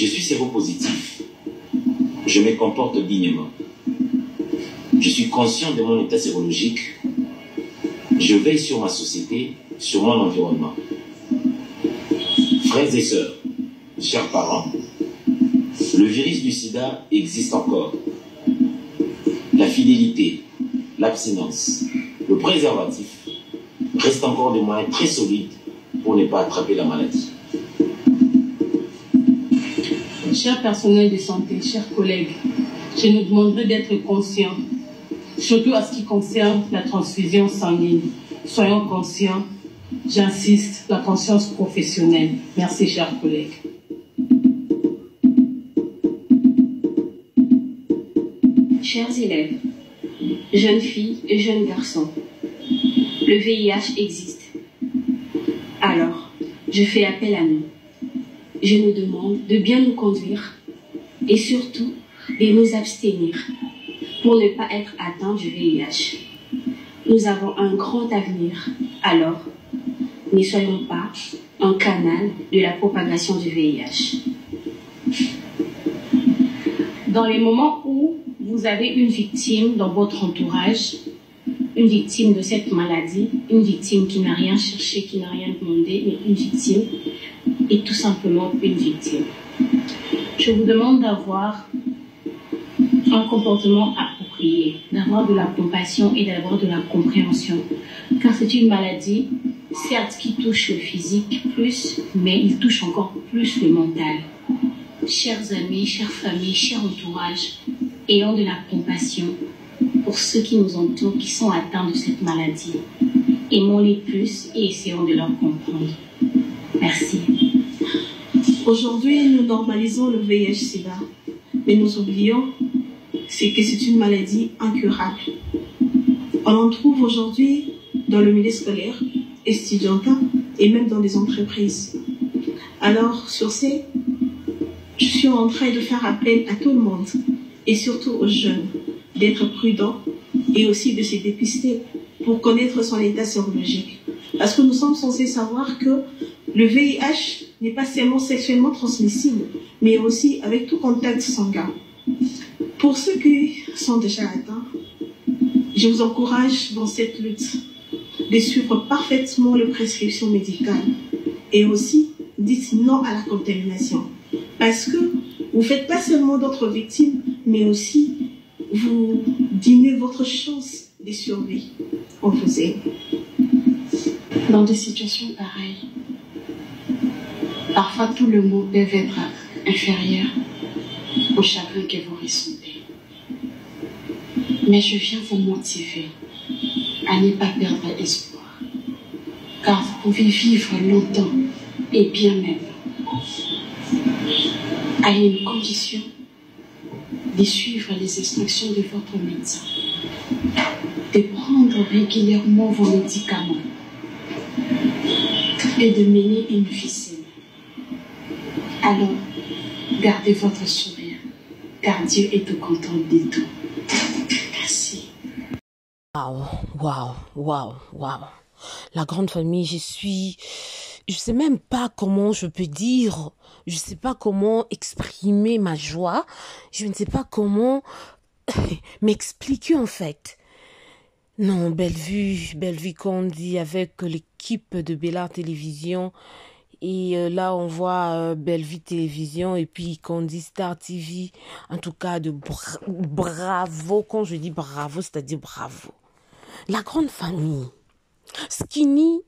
Je suis séropositif. Je me comporte dignement. Je suis conscient de mon état sérologique. Je veille sur ma société, sur mon environnement. Frères et sœurs, chers parents, le virus du sida existe encore. La fidélité, l'abstinence, le préservatif restent encore des moyens très solides pour ne pas attraper la maladie. Chers personnels de santé, chers collègues, je nous demanderai d'être conscients, surtout à ce qui concerne la transfusion sanguine. Soyons conscients, j'insiste, la conscience professionnelle. Merci, chers collègues. Chers élèves, jeunes filles et jeunes garçons, le VIH existe. Alors, je fais appel à nous. Je nous demande de bien nous conduire et surtout de nous abstenir pour ne pas être atteints du VIH. Nous avons un grand avenir, alors ne soyons pas un canal de la propagation du VIH. Dans les moments où vous avez une victime dans votre entourage, une victime de cette maladie, une victime qui n'a rien cherché, qui n'a rien demandé, mais une victime est tout simplement une victime. Je vous demande d'avoir un comportement approprié, d'avoir de la compassion et d'avoir de la compréhension. Car c'est une maladie, certes, qui touche le physique plus, mais il touche encore plus le mental. Chers amis, chères familles, chers entourages, ayons de la compassion pour ceux qui nous entourent, qui sont atteints de cette maladie. Aimons-les plus et essayons de leur comprendre. Merci. Aujourd'hui, nous normalisons le VIH-Sida, mais nous oublions que c'est une maladie incurable. On en trouve aujourd'hui dans le milieu scolaire, estudiantin et même dans les entreprises. Alors, sur ce, je suis en train de faire appel à tout le monde, et surtout aux jeunes, d'être prudents et aussi de se dépister pour connaître son état sérologique. Parce que nous sommes censés savoir que le VIH n'est pas seulement sexuellement transmissible, mais aussi avec tout contact sanguin. Pour ceux qui sont déjà atteints, je vous encourage dans cette lutte de suivre parfaitement les prescriptions médicales et aussi dites non à la contamination. Parce que vous ne faites pas seulement d'autres victimes, mais aussi vous diminuez votre chance de survie. On vous aime. Dans des situations pareilles, parfois tout le mot peut être inférieur au chagrin que vous ressentez. Mais je viens vous motiver à ne pas perdre espoir, car vous pouvez vivre longtemps et bien même, à une condition de suivre les instructions de votre médecin, de prendre régulièrement vos médicaments et de mener une vie saine. Alors, gardez votre sourire, car Dieu est au contrôle de tout. Merci. Waouh. La grande famille, je sais même pas comment je peux dire, je sais pas comment exprimer ma joie, je ne sais pas comment m'expliquer en fait. Non, belle vue qu'on dit avec l'équipe de Bella Télévision. Et là, on voit Bellevue Télévision et puis qu'on dit Star TV. En tout cas, bravo. Quand je dis bravo, c'est-à-dire bravo. La grande famille. Skinny,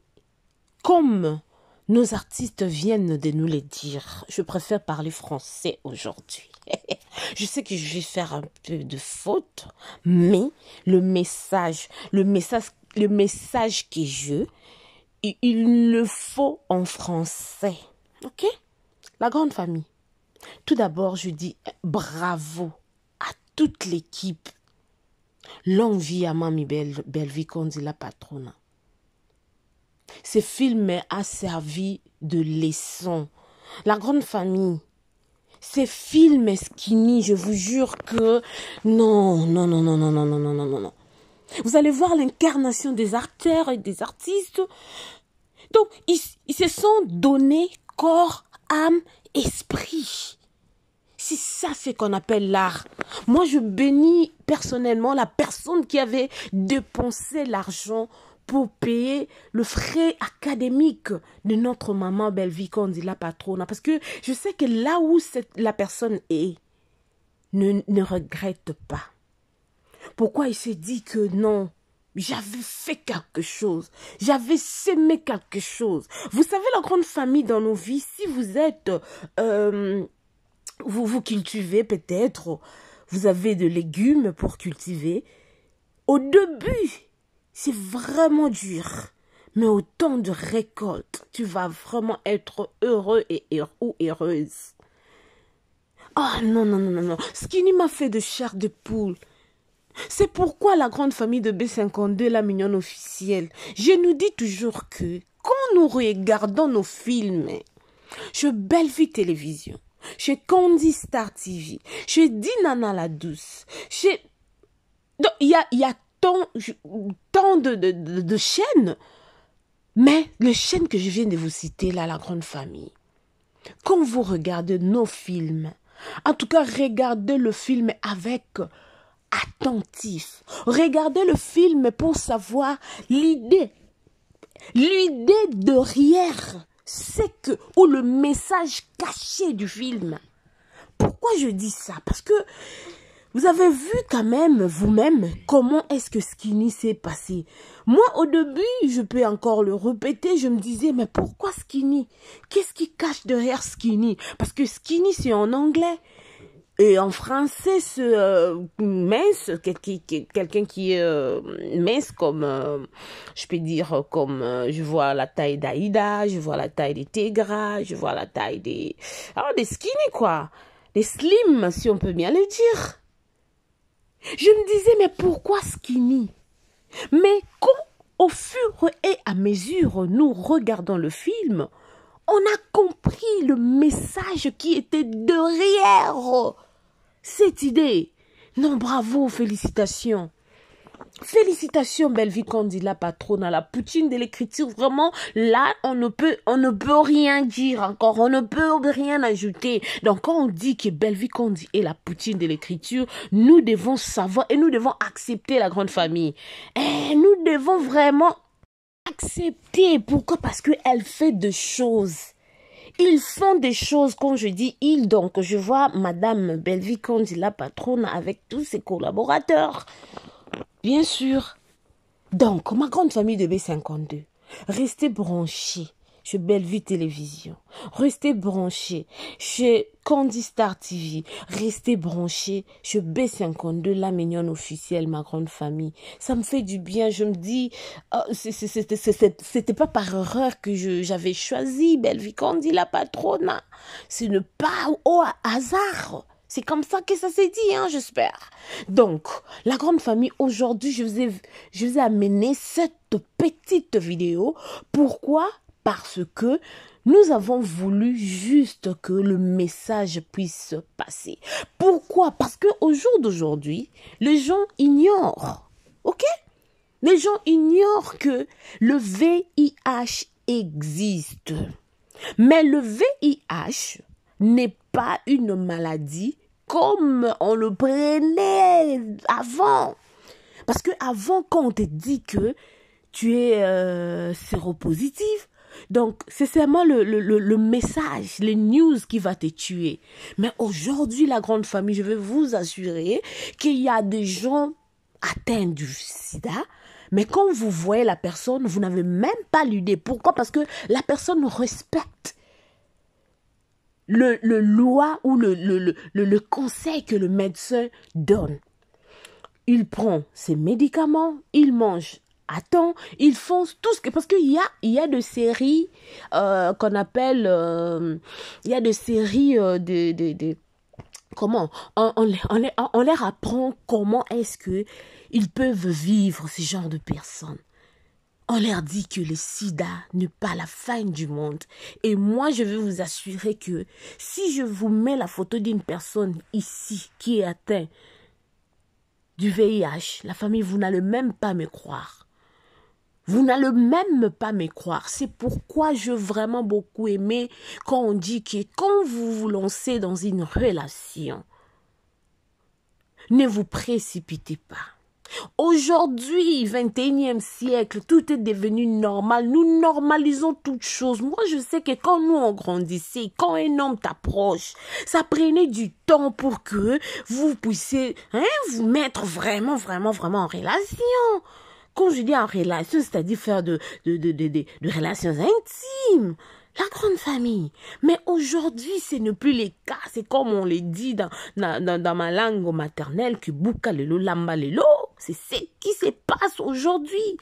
comme nos artistes viennent de nous le dire, je préfère parler français aujourd'hui. Je sais que je vais faire un peu de faute, mais le message que il le faut en français. Ok? La grande famille. Tout d'abord, je dis bravo à toute l'équipe. Longue vie à Mamie Bellevue, qu'on dit la patronne. Ce film a servi de leçon. La grande famille. Ces films Skinny, je vous jure que non. Vous allez voir l'incarnation des acteurs et des artistes. Donc, ils se sont donnés corps, âme, esprit. C'est ça ce qu'on appelle l'art. Moi, je bénis personnellement la personne qui avait dépensé l'argent pour payer le frais académique de notre maman Belle-Vie Kondi, la patronne. Parce que je sais que là où la personne est, ne regrette pas. Pourquoi il s'est dit que non, j'avais fait quelque chose, j'avais sémé quelque chose. Vous savez, la grande famille dans nos vies, si vous êtes, vous cultivez peut-être, vous avez de légumes pour cultiver, au début, c'est vraiment dur. Mais au temps de récolte, tu vas vraiment être heureux ou heureuse. Oh non, non, non, non, non. Skinny m'a fait de chair de poule. C'est pourquoi la grande famille de B52, la mignonne officielle, je nous dis toujours que quand nous regardons nos films, chez Belle-Vie Télévision, chez Candy Star TV, chez Dinana la Douce, chez... Il y a tant de chaînes, mais les chaînes que je viens de vous citer là, la grande famille, quand vous regardez nos films, en tout cas regardez le film avec attentif, regardez le film pour savoir l'idée derrière, c'est que, ou le message caché du film. Pourquoi je dis ça? Parce que vous avez vu quand même vous-même comment est-ce que Skinny s'est passé. Moi, au début, je peux encore le répéter, je me disais, mais pourquoi Skinny? Qu'est-ce qui cache derrière Skinny? Parce que Skinny, c'est en anglais. Et en français, c'est mince, quelqu'un qui est mince comme, je peux dire, comme, je vois la taille d'Aïda, je vois la taille des Tegra, je vois la taille des Skinny, quoi. Des slim, si on peut bien le dire. Je me disais, mais pourquoi Skinny? Mais quand, au fur et à mesure, nous regardons le film, on a compris le message qui était derrière cette idée. Non, bravo, félicitations. Félicitations, Belle-Vie Kondi, la patronne, à la poutine de l'écriture. Vraiment, là, on ne peut rien dire encore. On ne peut rien ajouter. Donc, quand on dit que Belle-Vie Kondi est la poutine de l'écriture, nous devons savoir et nous devons accepter la grande famille. Et nous devons vraiment accepter. Pourquoi? Parce qu'elle fait des choses. Ils font des choses, quand je dis ils, donc je vois Madame Belle-Vie Kondi, la patronne, avec tous ses collaborateurs. Bien sûr. Donc, ma grande famille de B52, restez branchés chez Belle-Vie Télévision, restez branchés chez Candy Star TV, restez branchés chez B52, la mignonne officielle, ma grande famille. Ça me fait du bien, je me dis, c'était pas par erreur que j'avais choisi Belle-Vie Kondi, la patronne. Ce n'est pas au hasard. C'est comme ça que ça s'est dit, hein, j'espère. Donc, la grande famille, aujourd'hui, je vous ai amené cette petite vidéo. Pourquoi? Parce que nous avons voulu juste que le message puisse passer. Pourquoi? Parce qu'au jour d'aujourd'hui, les gens ignorent. OK? Les gens ignorent que le VIH existe. Mais le VIH n'est pas une maladie comme on le prenait avant. Parce que avant, quand on te dit que tu es séropositif, donc c'est seulement le message, les news qui va te tuer. Mais aujourd'hui, la grande famille, je vais vous assurer qu'il y a des gens atteints du sida, mais quand vous voyez la personne, vous n'avez même pas l'idée. Pourquoi? Parce que la personne respecte le loi ou le conseil que le médecin donne. Il prend ses médicaments, il mange à temps, ils font tout ce que... Parce qu'il y a des séries qu'on appelle... il y a des séries comment on leur apprend comment est-ce que ils peuvent vivre, ce genre de personnes. On leur dit que le sida n'est pas la fin du monde. Et moi, je vais vous assurer que si je vous mets la photo d'une personne ici qui est atteinte du VIH, la famille, vous n'allez même pas me croire. Vous n'allez même pas me croire. C'est pourquoi j'ai vraiment beaucoup aimé quand on dit que quand vous vous lancez dans une relation, ne vous précipitez pas. Aujourd'hui, 21e siècle, tout est devenu normal. Nous normalisons toutes choses. Moi, je sais que quand nous on grandissait, quand un homme t'approche, ça prenait du temps pour que vous puissiez vous mettre vraiment en relation. Quand je dis en relation, c'est-à-dire faire de relations intimes. La grande famille. Mais aujourd'hui, ce n'est plus le cas. C'est comme on le dit dans ma langue maternelle, que buka lelo lamba lelo. C'est ce qui se passe aujourd'hui.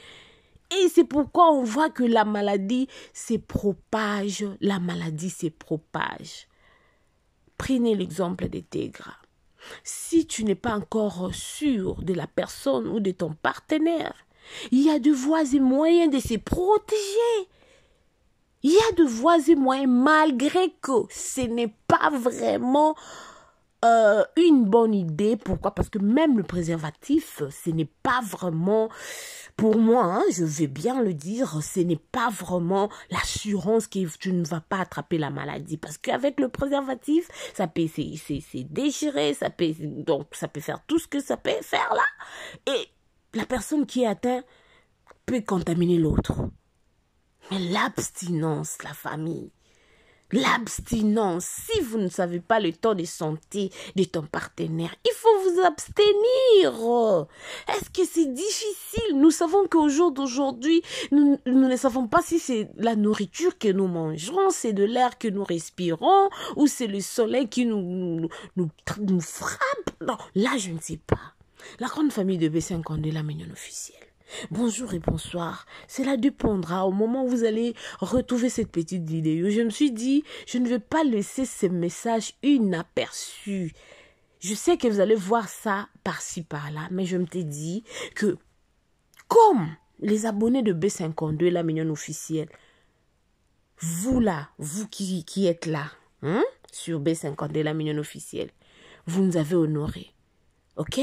Et c'est pourquoi on voit que la maladie se propage. La maladie se propage. Prenez l'exemple des Tégra. Si tu n'es pas encore sûr de la personne ou de ton partenaire, il y a de voies et moyens de se protéger. Il y a de voies et moyens, malgré que ce n'est pas vraiment une bonne idée. Pourquoi? Parce que même le préservatif, ce n'est pas vraiment, pour moi, je vais bien le dire, ce n'est pas vraiment l'assurance que tu ne vas pas attraper la maladie. Parce qu'avec le préservatif, ça peut se déchirer, ça peut faire tout ce que ça peut faire là. Et la personne qui est atteinte peut contaminer l'autre. Mais l'abstinence, la famille, l'abstinence, si vous ne savez pas le temps de santé de ton partenaire, il faut vous abstenir. Est-ce que c'est difficile? Nous savons qu'au jour d'aujourd'hui, nous ne savons pas si c'est la nourriture que nous mangerons, c'est de l'air que nous respirons, ou c'est le soleil qui nous frappe. Non, là, je ne sais pas. La grande famille de B52, la mignonne officielle. Bonjour et bonsoir. Cela dépendra au moment où vous allez retrouver cette petite vidéo. Je me suis dit, je ne vais pas laisser ce message inaperçu. Je sais que vous allez voir ça par-ci par-là, mais je me t'ai dit que comme les abonnés de B52, la mignonne officielle, vous là, vous qui êtes là, sur B52, la mignonne officielle, vous nous avez honorés, ok?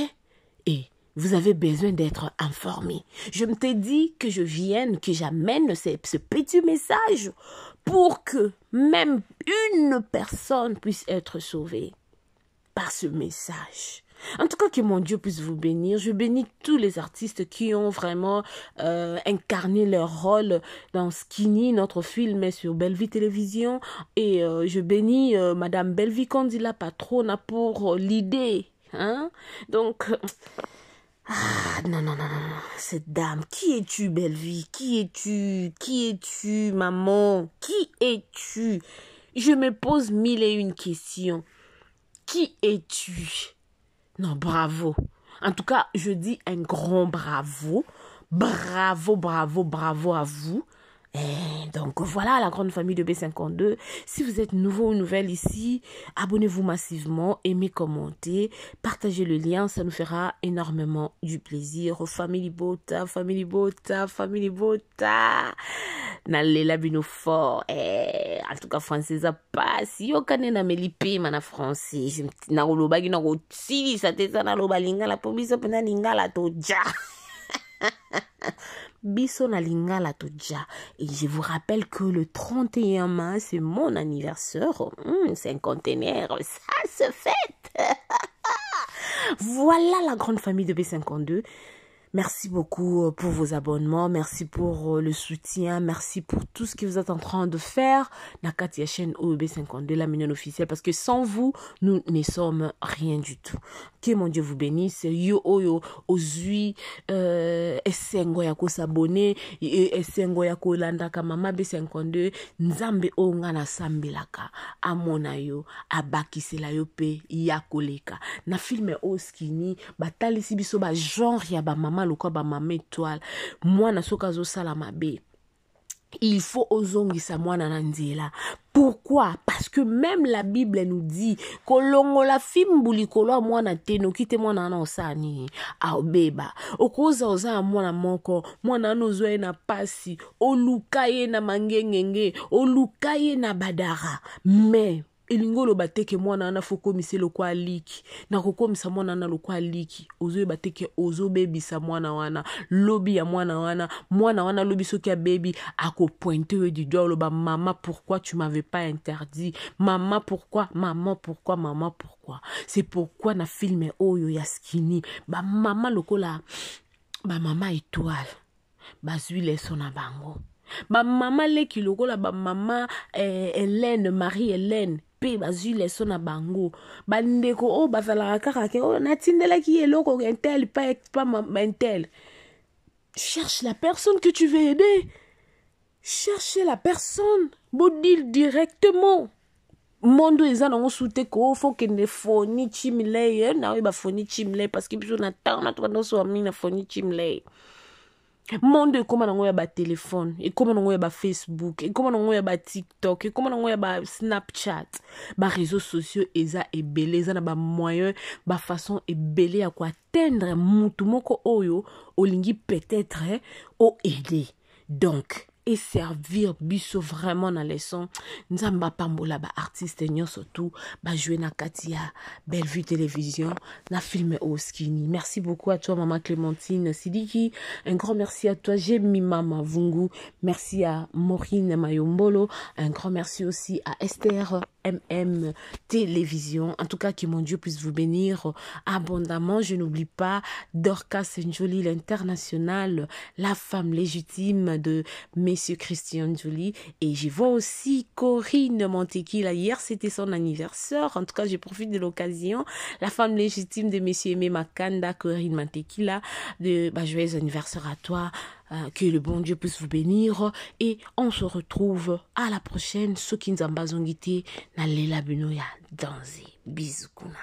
Et vous avez besoin d'être informé. Je me t'ai dit que je vienne, que j'amène ce petit message pour que même une personne puisse être sauvée par ce message. En tout cas, que mon Dieu puisse vous bénir. Je bénis tous les artistes qui ont vraiment incarné leur rôle dans Skinny, notre film sur Bellevue Télévision. Et je bénis Madame Bellevue Kondila Patrona pour l'idée. Donc... non, cette dame, qui es-tu, Bellevue? Qui es-tu, maman? Qui es-tu? Je me pose 1001 questions. Qui es-tu? Non, bravo. En tout cas, je dis un grand bravo. Bravo à vous. Et donc voilà la grande famille de B52. Si vous êtes nouveau ou nouvelle ici, abonnez-vous massivement, aimez, commentez, partagez le lien, ça nous fera énormément du plaisir. Family Bota. Nalela bino fort. En tout cas français a pas si yo kanena melipe mana français. Na loba gi na ko tsili sa tesa na loba lingala po biso pena lingala toja. Biso na lingala toja. Et je vous rappelle que le 31 mars, c'est mon anniversaire. C'est un conteneur, ça se fête. Voilà la grande famille de B52. Merci beaucoup pour vos abonnements, merci pour le soutien, merci pour tout ce que vous êtes en train de faire. Nakati chaîne OEB52, la mignonne officielle, parce que sans vous, nous ne sommes rien du tout. Que mon Dieu vous bénisse. Yo ozui esengo ya ko s'abonner, esengo ya ko landa ka mama B52, nzambe o ngana sambelaka amona yo abakisela yo pe yakoleka. Na filme o Skinny batalisi biso ba genre ya ba mama lokwa ba mama étoile mwana soka zo sala mabe. Il faut ozongisa mwana na nzela. Pourquoi? Parce que même la Bible nous dit kolongo la fimbuli kolwa mwana teno kite mwana na osani aobeba okoza oza mwana moko mwana nozo na pasi olukaye na mangengenge olukaye na badara mais elingo lo bateke mwana wana foko mise lokwa liki na kokomisa mwana wana lokwa liki ozo bateke ozo bebisa mwana wana lobi ya mwana wana lobi soki ya baby ako pointer du doigt loba maman pourquoi tu m'avais pas interdit maman pourquoi c'est pourquoi na film oyo ya Skinny ba maman lokola ba maman étoile bazui leso na bango ba maman leki lokola ba maman Hélène Marie-Hélène pe bazui leso na bango bandeko o bazalaka kaka ke o natindelaki eloko intel pas intel. Cherche la personne que tu veux aider. Cherchez la personne. Bon deal directement. Mondo eza nango soute ko faut que ne foni chimley na we ba foni chimley parce que biso na temps na to na so amina foni chimley. Monde ekoma nango ya ba téléphone, ekoma nango ya ba Facebook, ekoma nango ya ba TikTok, ekoma nango ya ba Snapchat, ba réseaux sociaux eza ebele, eza na ba moyen, ba façon ebele ya ko atteindre mutu moko oyo olingi peut-être o aider. Donc et servir biso vraiment na leçon nzamba pambola ba artiste nyonso tout ba jouer na Katia Bellevue Télévision na film au Skinny. Merci beaucoup à toi maman Clémentine Sidiki, un grand merci à toi Jemi Mama Vungu, merci à Maureen Mayombolo, un grand merci aussi à Esther MM Télévision. En tout cas, que mon Dieu puisse vous bénir abondamment. Je n'oublie pas Dorcas Saint-Joly, l'international, la femme légitime de Monsieur Christian Joly. Et je vois aussi Corinne Montequila. Hier, c'était son anniversaire. En tout cas, je profite de l'occasion. La femme légitime de Monsieur Aimé Makanda, Corinne Montequila. Joyeux anniversaire à toi. Que le bon Dieu puisse vous bénir et on se retrouve à la prochaine. Soki nzamba zongite na lela binoya danse. Bisous kuna.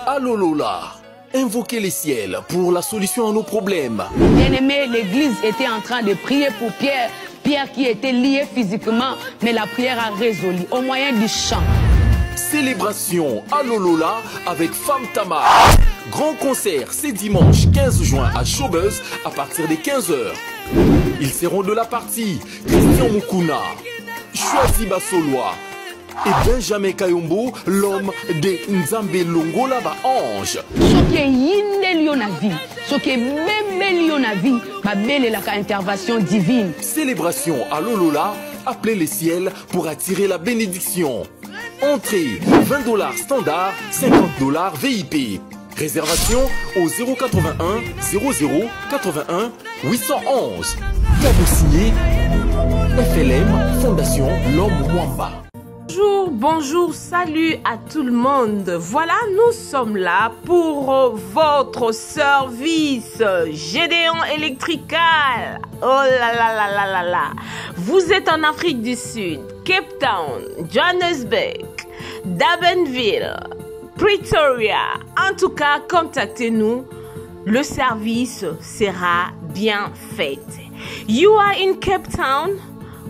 Allo Lola. Invoquez les ciels pour la solution à nos problèmes. Bien-aimé, l'église était en train de prier pour Pierre. Pierre qui était lié physiquement, mais la prière a résolu au moyen du chant. Célébration Allo Lola avec Femme Tamar. Grand concert, c'est dimanche 15 juin à Showbuzz à partir des 15h. Ils seront de la partie Christian Mukuna, Choisi Basoloa et Benjamin Kayombo, l'homme de Nzambe Longola ba ange. Ce qui est Yinelionavi, ce qui est Memélionavi, ma belle la intervention divine. Célébration Allo Lola, appelez les ciels pour attirer la bénédiction. Entrée $20 standard, $50 VIP. Réservation au 081 00 81 811. Cadeau signé FLM Fondation L'Homme Mwamba. Bonjour, salut à tout le monde. Voilà, nous sommes là pour votre service Gédéon Electrical. Oh là là là là là là. Vous êtes en Afrique du Sud, Cape Town, Johannesburg, Durbanville, Pretoria. En tout cas, contactez-nous. Le service sera bien fait. You are in Cape Town.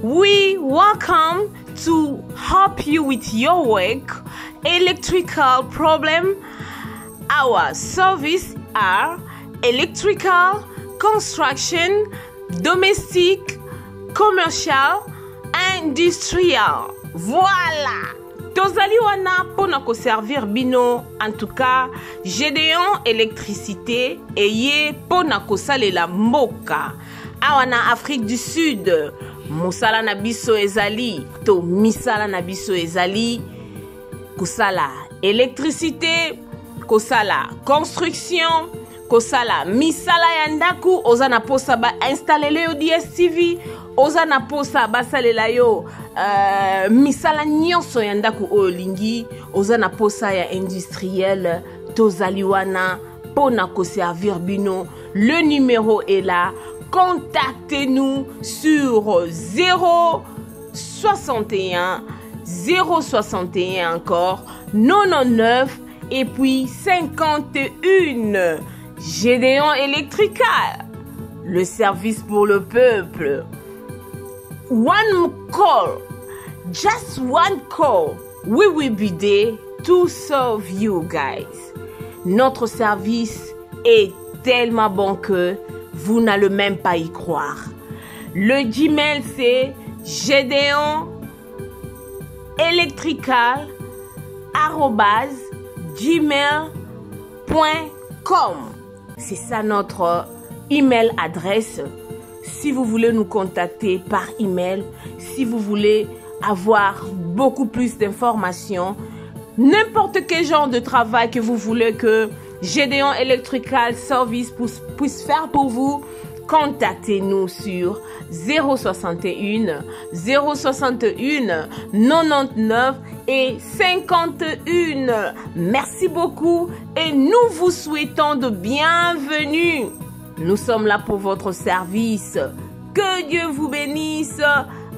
We welcome to help you with your work, electrical problem. Our service are electrical, construction, domestic, commercial, industrial. Voilà. Tozali wana pona ko servir bino. En tout cas, Gédéon électricité eye pona ko salela mboka. Awana Afrique du Sud. Mosala na biso ezali to misala na biso ezali kosala électricité, kosala construction, kosala misala ya ndaku, oza na posa ba installer yo DSTV, oza na posa basalela yo misala nyonso ya ndaku oyo lingi, oza na posa ya industriel, tozali wana pona ko servir bino. Le numéro est là. Contactez-nous sur 061 061 encore 99 et puis 51. Gédéon Electrical, le service pour le peuple. One call, just one call, we will be there to serve you guys. Notre service est tellement bon que vous n'allez même pas y croire. Le Gmail c'est gedeonelectrical@gmail.com. C'est ça notre email adresse. Si vous voulez nous contacter par email, si vous voulez avoir beaucoup plus d'informations, n'importe quel genre de travail que vous voulez que Gedeon Electrical Service puisse faire pour vous, contactez-nous sur 061 061 99 et 51. Merci beaucoup et nous vous souhaitons de bienvenue. Nous sommes là pour votre service. Que Dieu vous bénisse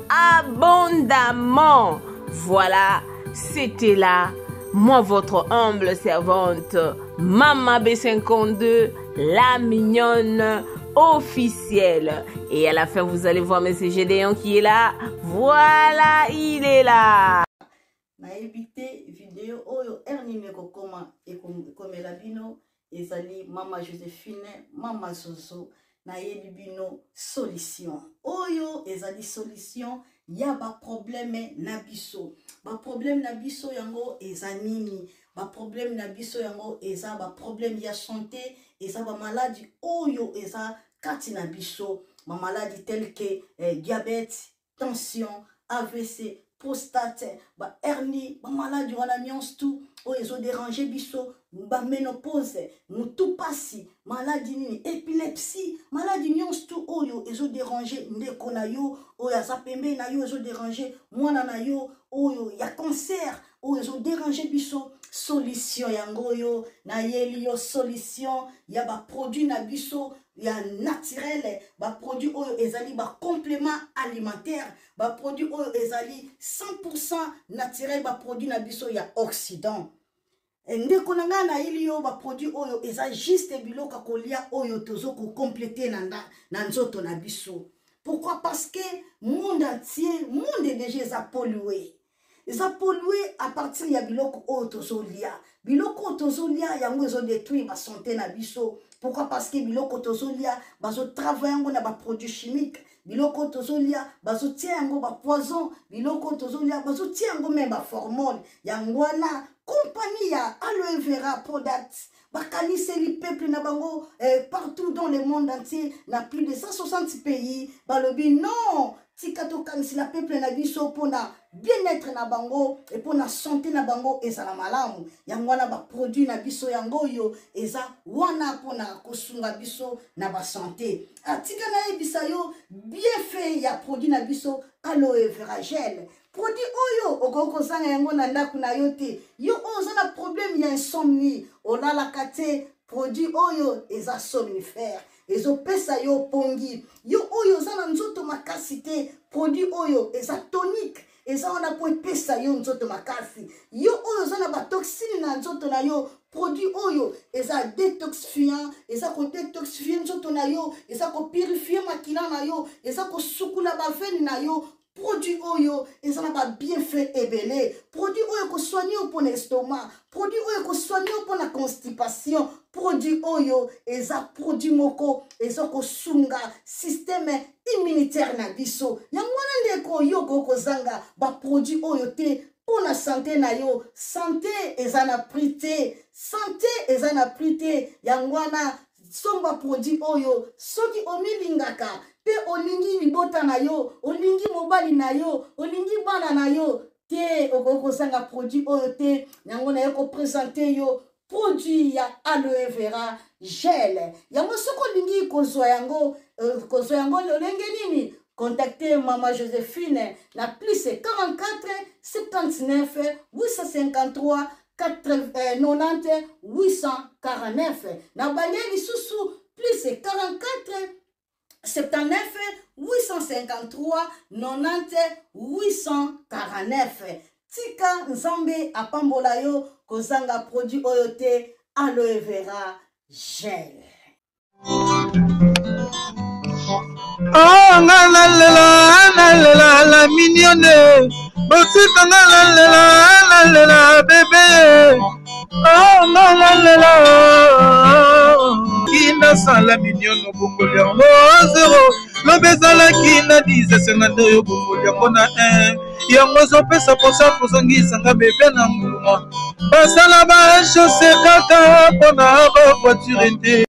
abondamment. Voilà, c'était là, moi votre humble servante, Maman B52, la mignonne officielle. Et à la fin, vous allez voir M. Gedeon qui est là. Voilà, il est là. Na évité vidéo oyo ernime kokoma ekomela bino ezali Mama Joséphine, Mama Zozo na yebi bino solution. Oyo ezali solution ya ba problème na biso. Ba problème na biso yango ezanini. Ba problème na biso yango eza ba problème ya santé, eza ba maladie oyo eza kati na biso. Ma maladie telle que diabète, tension, AVC, prostate, ba hernie, ba maladie wana nyonso tout oyo ezo déranger biso, ba ménopause, mutu pasi, maladie nini, épilepsie, maladie nyonso tout oyo ezo déranger ndeko na yo, oyo aza pembe na yo ezo déranger mwana na yo, oyo ya cancer, oyo ezo déranger biso, solution yango yo na yeli yo solution ya ba produit na biso ya naturel, ba produit oyo ezali ba complément alimentaire, ba produit oyo ezali 100% naturel, ba produit na biso ya Occident. Ndeko na nga na yeli yo ba produit oyo eza juste biloka kolia oyo tozo ko compléter na nzoto na biso. Pourquoi? Parce que monde entier, monde déjà est pollué. Ils ont pollué à partir de biloko otozolia. Biloko otozolia yango ezo détruire ba santé na biso. Pourquoi? Parce que biloko otozolia bazo travailler yango na ba produits chimiques. Biloko otozolia bazo tia yango ba poison. Biloko otozolia bazo tia yango même ba hormone. Yango na compagnie ya aloe vera products. Bakanise li peuple na bango partout dans le monde entier, na plus de 160 pays. Balobi non, tikato kanisi la peuple na biso pona bien-être na bango et pona santé na bango ezala malamu. Yango wana ba produit na biso yango yo eza wana pona kosunga biso na ba santé. Atika na ebisa yo bien fait ya produit na biso aloe vera gel. Produit oyo okoko zanga yango na ndaku na yo te. Yo oza na problème ya insomnie, olala kate produit oyo eza somnifère. Ezo pesa yo pongi. Yo oyo za na nzoto makasi te, produit oyo eza tonique. Eza wana po pesa yo nzoto makasi. Yo oyo za na ba toxine na nzoto na yo, produit oyo eza détoxifiant, eza ko détoxifier nzoto na yo, eza ko purifier makila na yo, eza ko sukula ba veine na yo. Produit oyo ezana ba bienfait ebele. Produit oyo ko soigner pour l'estomac, produit oyo ko soigner pour la constipation, produit oyo eza produit moko eza ko sunga système immunitaire na biso. Yangwana ndeko yo ko zanga ba produit oyo te pour la santé na yo. Santé ezana prité, santé ezana prité. Yangwana somba produit oyo soki omilingaka pe olingi libota na yo, olingi mobali na yo, olingi bana na yo te okoko sanga produit oyo te. Yango na yo ko présenter yo produit ya aloe vera gel. Yango soko lingi kozwa yango lolenge nini? Contactez Maman Joséphine na plus 44 79 853 90 849. Na bangeli susu plus 44 79 853 90 849. Tika nzambe apambola yo kozanga produit oyo te aloe vera gel. Oh nalela la mignonne, botika nalela bébé. Oh malalela Kina sala minyono bongoli yango 0 lobezalaki na 10 sengando yo bongoli yango na 1 yango zopesa posa kozongisa nga bebe na mbuma basala ba chausse kaka mpona ba voiture te